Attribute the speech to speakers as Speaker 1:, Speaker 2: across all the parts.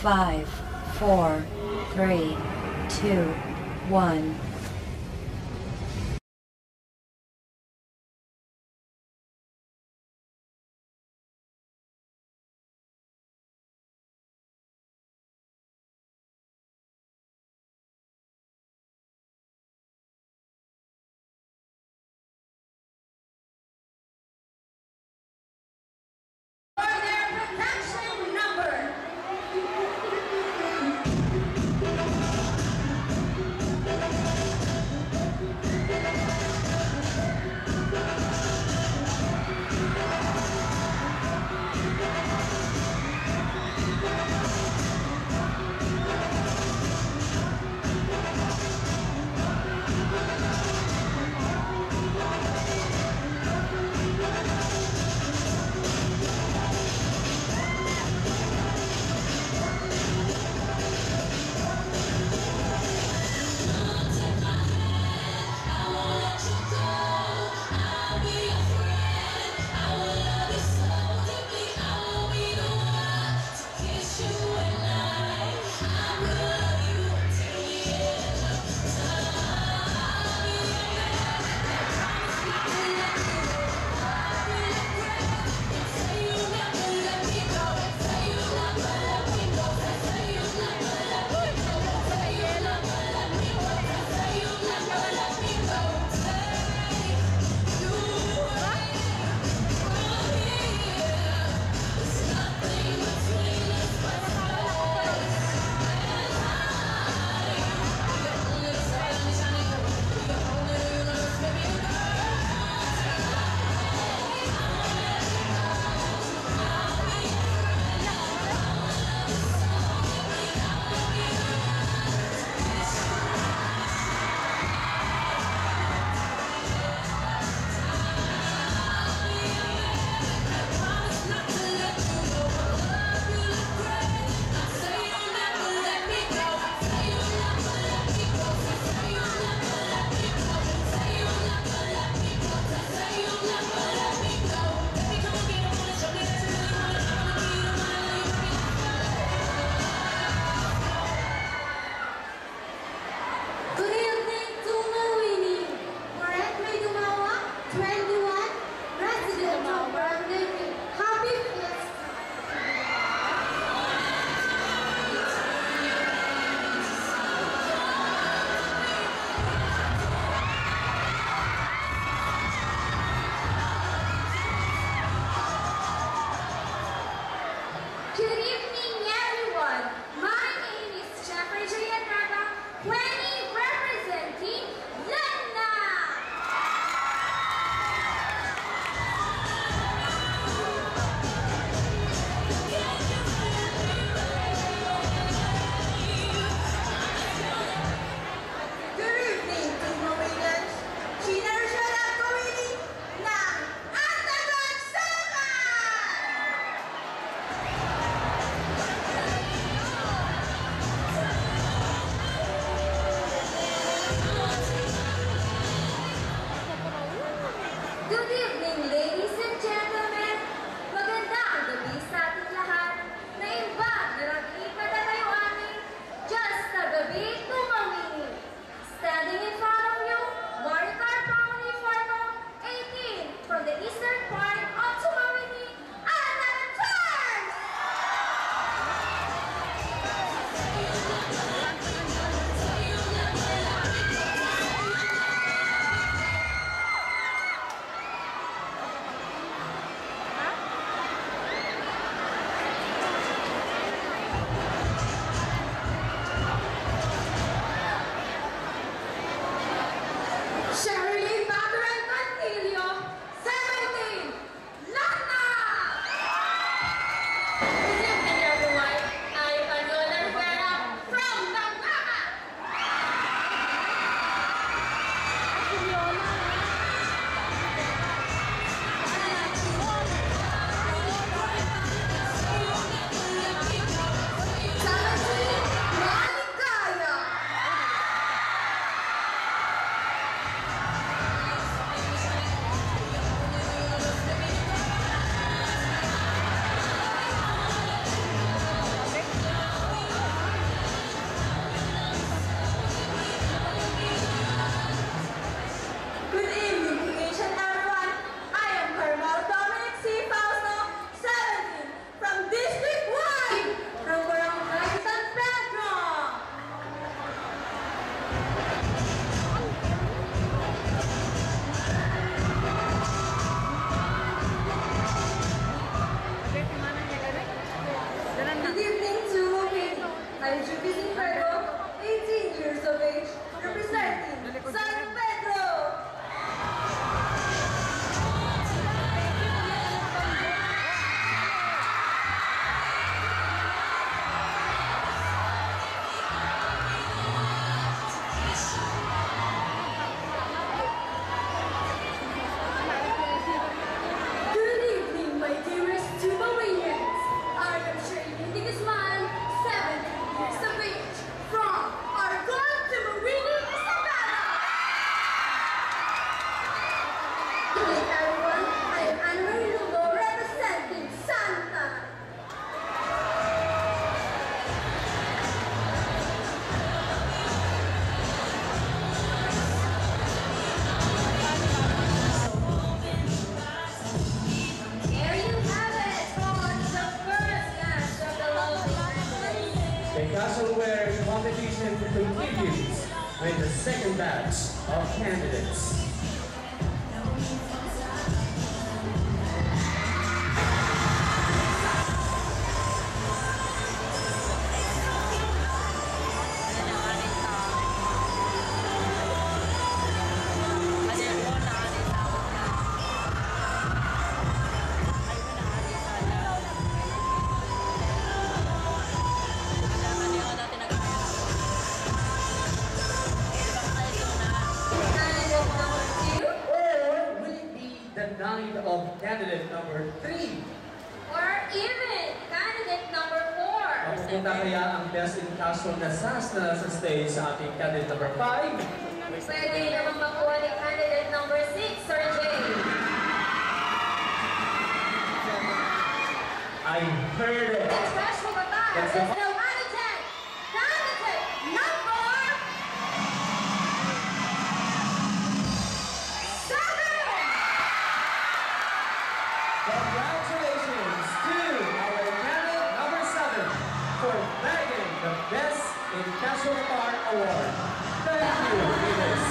Speaker 1: 5, 4, 3, 2, 1.
Speaker 2: casual wear competition continues with the second batch of candidates. The night of candidate number 3.
Speaker 3: Or even candidate number 4.
Speaker 2: Mapupunta kaya ang best in casual na SAS na sa stage sa ating candidate number 5?
Speaker 3: Pwede naman makuha ni candidate number 6, Sir Jay.
Speaker 2: I heard it.
Speaker 3: Let's rush for the bar.
Speaker 2: Let's
Speaker 3: Let's
Speaker 2: go.
Speaker 3: go. Candidate number 7.
Speaker 2: Congratulations to our candidate number 7 for bagging the Best in Casual Bar Award. Thank you, leaders.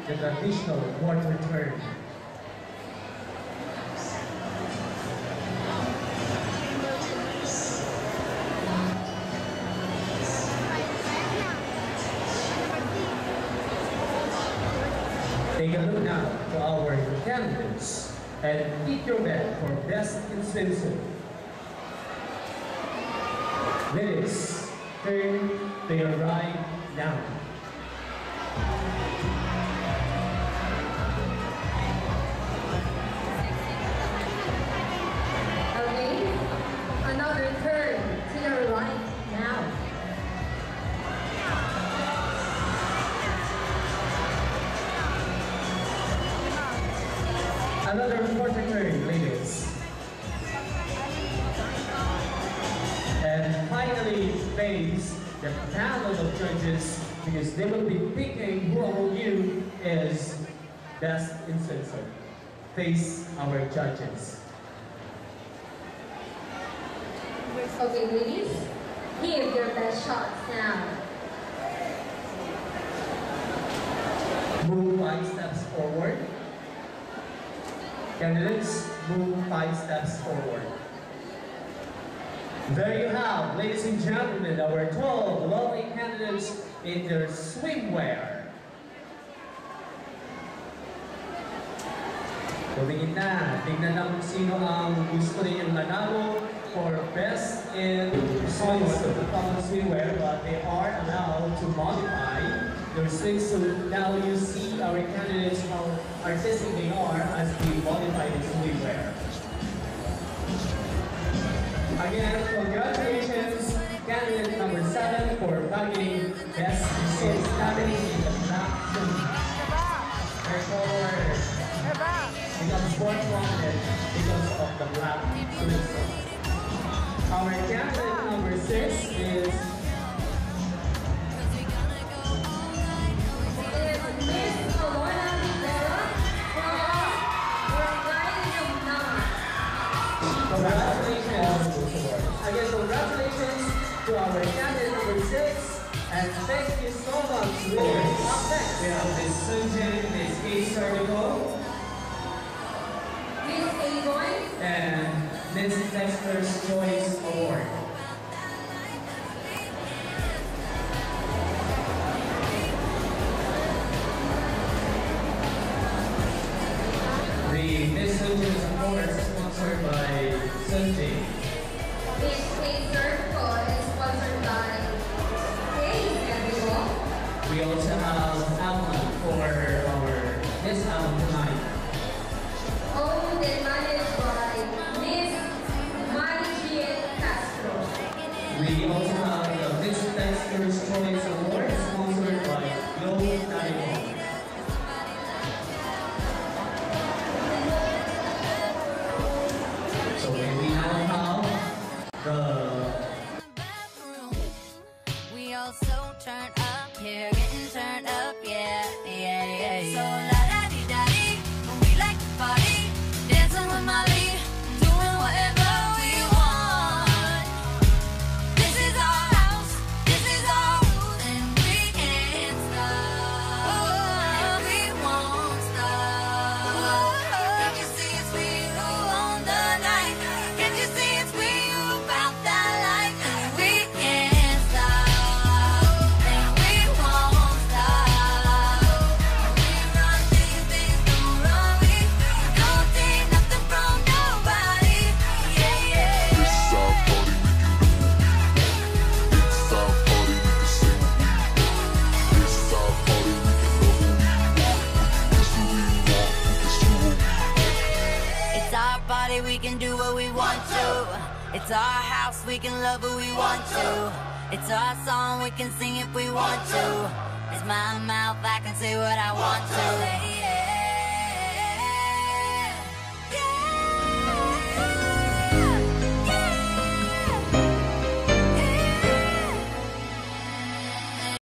Speaker 2: the traditional quarter turn. Take a look now to our candidates and pick your bet for best in swimsuit. Ladies, turn to your right now.
Speaker 3: Okay, another turn to your right now.
Speaker 2: Another quarter turn, ladies. And finally, face the panel of judges because they will be picking who among you is best in swimsuit. Face our judges.
Speaker 3: Okay, ladies, give your best shots now.
Speaker 2: Move 5 steps forward. Candidates, move 5 steps forward. There you have, ladies and gentlemen, our 12 lovely candidates in their swimwear. Tumingin na, tingnan na kung sino ang gusto ninyong manalo for best in swimwear, but they are allowed to modify their swimsuit. Now you see our candidates, how artistic they are as we modify the swimwear. Again, congratulations, candidate number 7 for bagging best swim happening in the black suit. Therefore, becomes more wanted because of the black swimsuit. Our candidate number 6 is
Speaker 3: Miss Alona Rivera from Line 9.
Speaker 2: congratulations. Again, congratulations to our candidate number 6, and thank you so much. Up next, we have Miss Sunjin, Miss A. Cervical,
Speaker 3: Miss Avon,
Speaker 2: and Miss Dexter's Choice Award. The Miss Sunjin's Award is sponsored by Sunjin.
Speaker 3: Miss Circle is sponsored by Days Everyone.
Speaker 2: We also have Alma for our Miss Alma tonight.
Speaker 3: Owned and managed by Miss Marijiet Castro.
Speaker 2: We also have the Miss Dexter's Choice Award sponsored by Glow Taiwan. So we now have the
Speaker 4: We also turn up here, getting turned up, yeah, yeah, yeah, yeah. So la da di da di, we like to party, dancing with Molly, doing whatever we want. This is our house, this is our rules, and we can't stop, and we won't stop. Can you see it's we who own the night? Can you see it's we who about that life? And we can't stop, and we won't stop. We run these things, don't run we. Don't take nothing from nobody. Yeah, yeah.
Speaker 5: This is our party, we can do. This is our party, we can sing. This is our party, we can love who we want. We can kiss who we want, we can screw who we want.
Speaker 4: It's our body, we can do what we want to. It's our house, we can love who we want to. It's our song, we can sing if we want to. It's my mouth, I can say what I want to.